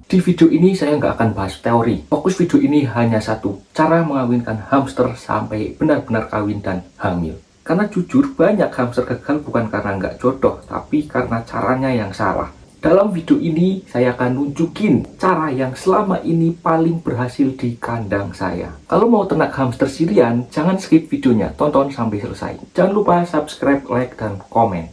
Di video ini saya nggak akan bahas teori. Fokus video ini hanya satu, cara mengawinkan hamster sampai benar-benar kawin dan hamil. Karena jujur banyak hamster gagal bukan karena nggak jodoh, tapi karena caranya yang salah. Dalam video ini saya akan nunjukin cara yang selama ini paling berhasil di kandang saya. Kalau mau ternak hamster Syrian, jangan skip videonya, tonton sampai selesai. Jangan lupa subscribe, like, dan komen.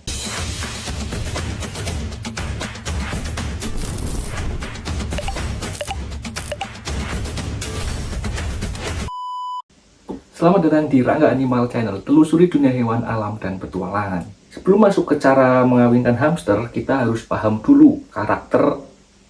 Selamat datang di Rangga Animal Channel, telusuri dunia hewan, alam, dan petualangan. Sebelum masuk ke cara mengawinkan hamster, kita harus paham dulu karakter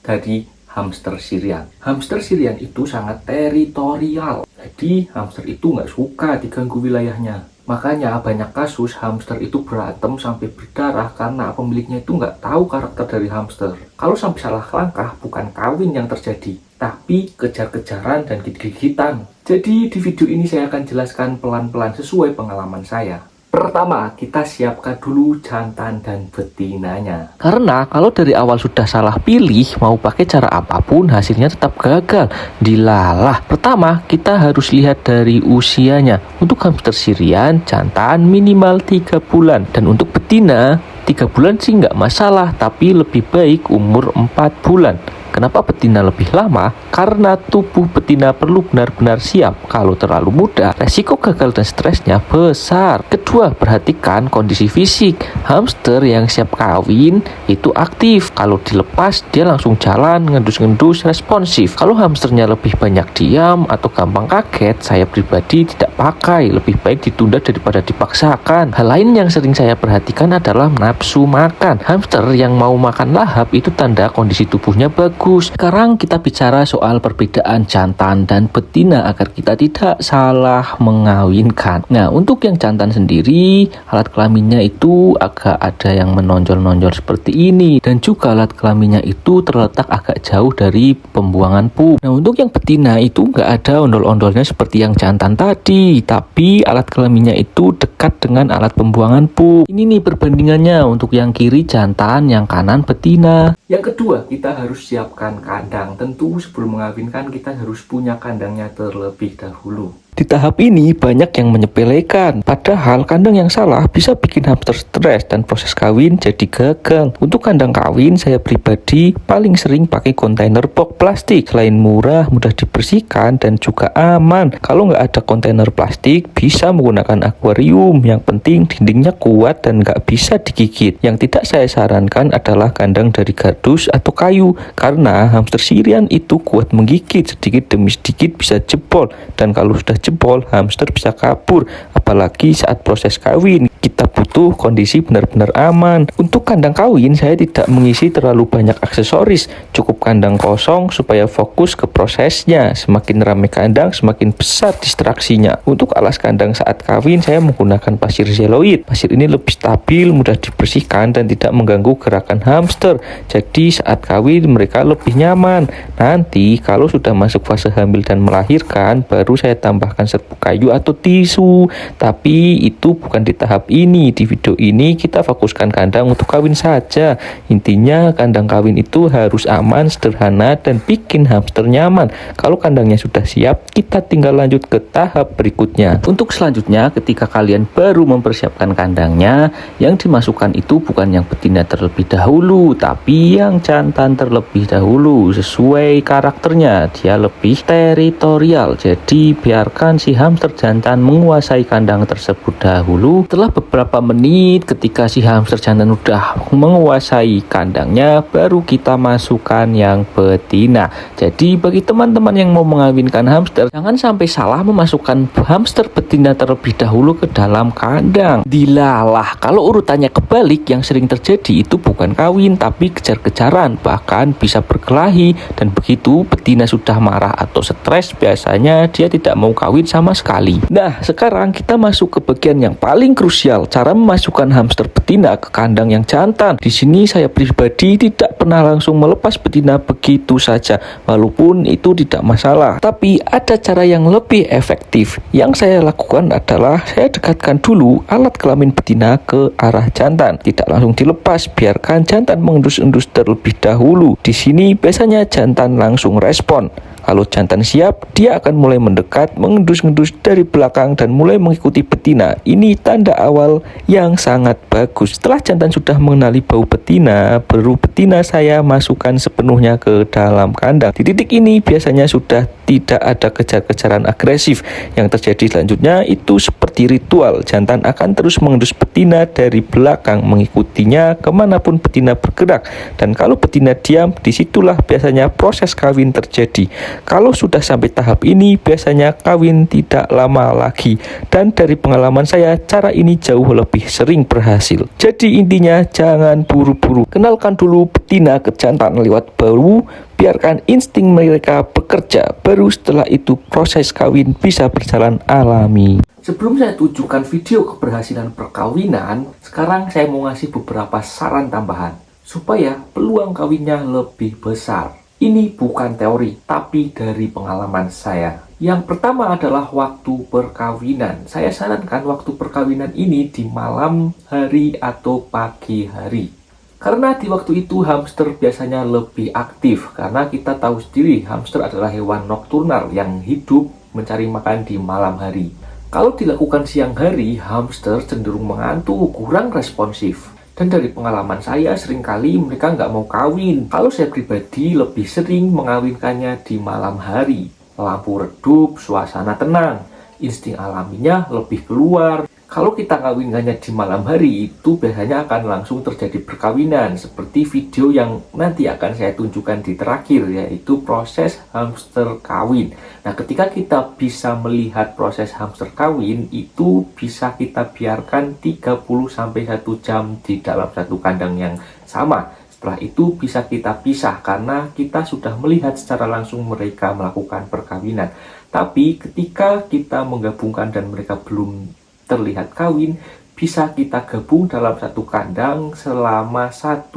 dari hamster Syrian. Hamster Syrian itu sangat teritorial, jadi hamster itu nggak suka diganggu wilayahnya. Makanya banyak kasus hamster itu berantem sampai berdarah karena pemiliknya itu nggak tahu karakter dari hamster. Kalau sampai salah langkah, bukan kawin yang terjadi, tapi kejar-kejaran dan gigit-gigitan. Jadi di video ini saya akan jelaskan pelan-pelan sesuai pengalaman saya. Pertama, kita siapkan dulu jantan dan betinanya. Karena kalau dari awal sudah salah pilih, mau pakai cara apapun hasilnya tetap gagal. Dilalah. Pertama, kita harus lihat dari usianya. Untuk hamster Syrian, jantan minimal 3 bulan. Dan untuk betina, 3 bulan sih nggak masalah, tapi lebih baik umur 4 bulan. Kenapa betina lebih lama? Karena tubuh betina perlu benar-benar siap. Kalau terlalu muda, resiko gagal dan stresnya besar. Kedua, perhatikan kondisi fisik. Hamster yang siap kawin itu aktif. Kalau dilepas, dia langsung jalan, ngendus-ngendus, responsif. Kalau hamsternya lebih banyak diam atau gampang kaget, saya pribadi tidak pakai. Lebih baik ditunda daripada dipaksakan. Hal lain yang sering saya perhatikan adalah nafsu makan. Hamster yang mau makan lahap itu tanda kondisi tubuhnya bagus. Sekarang kita bicara soal perbedaan jantan dan betina agar kita tidak salah mengawinkan. Nah, untuk yang jantan sendiri, alat kelaminnya itu agak ada yang menonjol-nonjol seperti ini, dan juga alat kelaminnya itu terletak agak jauh dari pembuangan pup. Nah, untuk yang betina itu nggak ada ondol-ondolnya seperti yang jantan tadi, tapi alat kelaminnya itu dekat dengan alat pembuangan pup. Ini nih perbandingannya, untuk yang kiri jantan, yang kanan betina. Yang kedua, kita harus siapkan kandang. Tentu sebelum mengawinkan kita harus punya kandangnya terlebih dahulu. Di tahap ini banyak yang menyepelekan, padahal kandang yang salah bisa bikin hamster stres dan proses kawin jadi gagal. Untuk kandang kawin, saya pribadi paling sering pakai kontainer box plastik. Selain murah, mudah dibersihkan, dan juga aman. Kalau nggak ada kontainer plastik, bisa menggunakan akuarium. Yang penting dindingnya kuat dan nggak bisa digigit. Yang tidak saya sarankan adalah kandang dari kardus atau kayu, karena hamster Syrian itu kuat menggigit, sedikit demi sedikit bisa jebol, dan kalau sudah jebol, hamster bisa kabur. Apalagi saat proses kawin, kita butuh kondisi benar-benar aman. Untuk kandang kawin, saya tidak mengisi terlalu banyak aksesoris, cukup kandang kosong supaya fokus ke prosesnya. Semakin ramai kandang, semakin besar distraksinya. Untuk alas kandang saat kawin, saya menggunakan pasir zeloid. Pasir ini lebih stabil, mudah dibersihkan, dan tidak mengganggu gerakan hamster. Jadi saat kawin mereka lebih nyaman. Nanti kalau sudah masuk fase hamil dan melahirkan, baru saya tambahkan serbuk kayu atau tisu. Tapi itu bukan di tahap ini. Di video ini kita fokuskan kandang untuk kawin saja. Intinya kandang kawin itu harus aman, sederhana, dan bikin hamster nyaman. Kalau kandangnya sudah siap, kita tinggal lanjut ke tahap berikutnya. Untuk selanjutnya, ketika kalian baru mempersiapkan kandangnya, yang dimasukkan itu bukan yang betina terlebih dahulu, tapi yang jantan terlebih dahulu. Sesuai karakternya, dia lebih teritorial. Jadi biarkan si hamster jantan menguasai kandang tersebut dahulu. Setelah beberapa menit, ketika si hamster jantan udah menguasai kandangnya, baru kita masukkan yang betina. Jadi bagi teman-teman yang mau mengawinkan hamster, jangan sampai salah memasukkan hamster betina terlebih dahulu ke dalam kandang. Dilalah, kalau urutannya kebalik, yang sering terjadi itu bukan kawin tapi kejar-kejaran, bahkan bisa berkelahi. Dan begitu betina sudah marah atau stres, biasanya dia tidak mau kawin kawin sama sekali. Nah, sekarang kita masuk ke bagian yang paling krusial, cara memasukkan hamster betina ke kandang yang jantan. Di sini saya pribadi tidak pernah langsung melepas betina begitu saja, walaupun itu tidak masalah. Tapi ada cara yang lebih efektif. Yang saya lakukan adalah saya dekatkan dulu alat kelamin betina ke arah jantan. Tidak langsung dilepas, biarkan jantan mengendus-endus terlebih dahulu. Di sini biasanya jantan langsung respon. Kalau jantan siap, dia akan mulai mendekat, mengendus-endus dari belakang dan mulai mengikuti betina. Ini tanda awal yang sangat bagus. Setelah jantan sudah mengenali bau betina, baru betina saya masukkan sepenuhnya ke dalam kandang. Di titik ini biasanya sudah tidak ada kejar-kejaran agresif. Yang terjadi selanjutnya itu seperti ritual. Jantan akan terus mengendus betina dari belakang, mengikutinya kemanapun betina bergerak. Dan kalau betina diam, disitulah biasanya proses kawin terjadi. Kalau sudah sampai tahap ini, biasanya kawin tidak lama lagi. Dan dari pengalaman saya, cara ini jauh lebih sering berhasil. Jadi intinya jangan buru-buru. Kenalkan dulu betina ke jantan lewat bau, biarkan insting mereka bekerja. Baru setelah itu proses kawin bisa berjalan alami. Sebelum saya tunjukkan video keberhasilan perkawinan, sekarang saya mau ngasih beberapa saran tambahan supaya peluang kawinnya lebih besar. Ini bukan teori, tapi dari pengalaman saya. Yang pertama adalah waktu perkawinan. Saya sarankan waktu perkawinan ini di malam hari atau pagi hari. Karena di waktu itu hamster biasanya lebih aktif. Karena kita tahu sendiri hamster adalah hewan nokturnal yang hidup mencari makan di malam hari. Kalau dilakukan siang hari, hamster cenderung mengantuk, kurang responsif. Dan dari pengalaman saya, seringkali mereka nggak mau kawin. Kalau saya pribadi lebih sering mengawinkannya di malam hari. Lampu redup, suasana tenang, insting alaminya lebih keluar. Kalau kita kawinkannya di malam hari, itu biasanya akan langsung terjadi perkawinan. Seperti video yang nanti akan saya tunjukkan di terakhir, yaitu proses hamster kawin. Nah, ketika kita bisa melihat proses hamster kawin, itu bisa kita biarkan 30-1 jam di dalam satu kandang yang sama. Setelah itu bisa kita pisah karena kita sudah melihat secara langsung mereka melakukan perkawinan. Tapi ketika kita menggabungkan dan mereka belum terlihat kawin, bisa kita gabung dalam satu kandang selama 1-3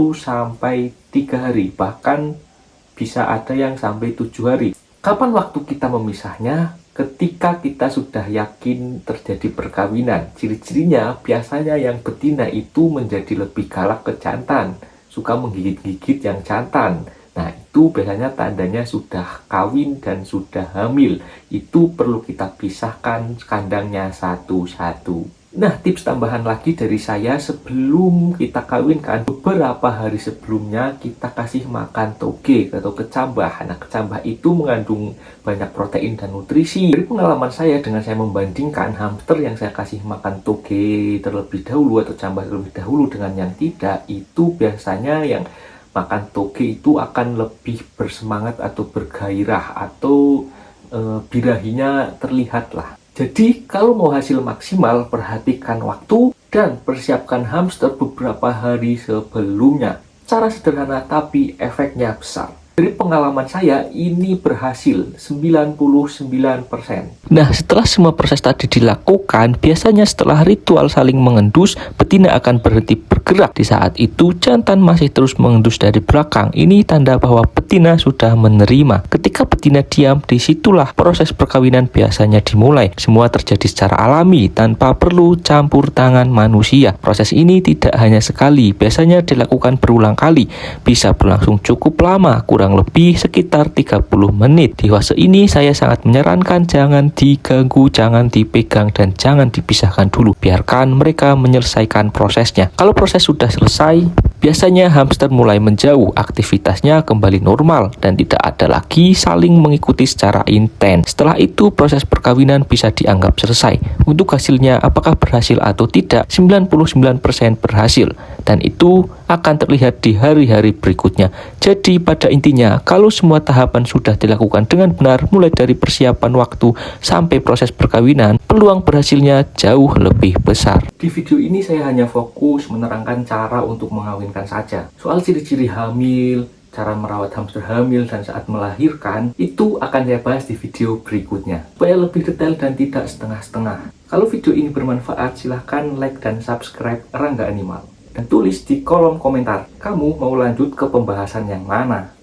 hari, bahkan bisa ada yang sampai 7 hari. Kapan waktu kita memisahnya? Ketika kita sudah yakin terjadi perkawinan. Ciri-cirinya biasanya yang betina itu menjadi lebih galak ke jantan, suka menggigit-gigit yang jantan. Nah, itu biasanya tandanya sudah kawin dan sudah hamil. Itu perlu kita pisahkan kandangnya satu-satu. Nah, tips tambahan lagi dari saya, sebelum kita kawinkan, beberapa hari sebelumnya kita kasih makan toge atau kecambah. Nah, kecambah itu mengandung banyak protein dan nutrisi. Dari pengalaman saya, dengan saya membandingkan hamster yang saya kasih makan toge terlebih dahulu atau cambah terlebih dahulu dengan yang tidak, itu biasanya yang makan toge itu akan lebih bersemangat atau bergairah atau birahinya terlihat lah. Jadi kalau mau hasil maksimal, perhatikan waktu dan persiapkan hamster beberapa hari sebelumnya. Cara sederhana tapi efeknya besar. Dari pengalaman saya, ini berhasil 99%. Nah, setelah semua proses tadi dilakukan, biasanya setelah ritual saling mengendus, betina akan berhenti bergerak. Di saat itu, jantan masih terus mengendus dari belakang. Ini tanda bahwa betina sudah menerima. Ketika betina diam, disitulah proses perkawinan biasanya dimulai. Semua terjadi secara alami, tanpa perlu campur tangan manusia. Proses ini tidak hanya sekali, biasanya dilakukan berulang kali. Bisa berlangsung cukup lama, kurang lebih sekitar 30 menit. Di fase ini saya sangat menyarankan jangan diganggu, jangan dipegang, dan jangan dipisahkan dulu. Biarkan mereka menyelesaikan prosesnya. Kalau proses sudah selesai, biasanya hamster mulai menjauh, aktivitasnya kembali normal, dan tidak ada lagi saling mengikuti secara intens. Setelah itu proses perkawinan bisa dianggap selesai. Untuk hasilnya apakah berhasil atau tidak, 99% berhasil, dan itu akan terlihat di hari-hari berikutnya. Jadi pada intinya, kalau semua tahapan sudah dilakukan dengan benar, mulai dari persiapan waktu sampai proses perkawinan, peluang berhasilnya jauh lebih besar. Di video ini saya hanya fokus menerangkan cara untuk mengawinkan saja. Soal ciri-ciri hamil, cara merawat hamster hamil dan saat melahirkan, itu akan saya bahas di video berikutnya. Supaya lebih detail dan tidak setengah-setengah. Kalau video ini bermanfaat, silahkan like dan subscribe Rangga Animal. Dan tulis di kolom komentar, kamu mau lanjut ke pembahasan yang mana?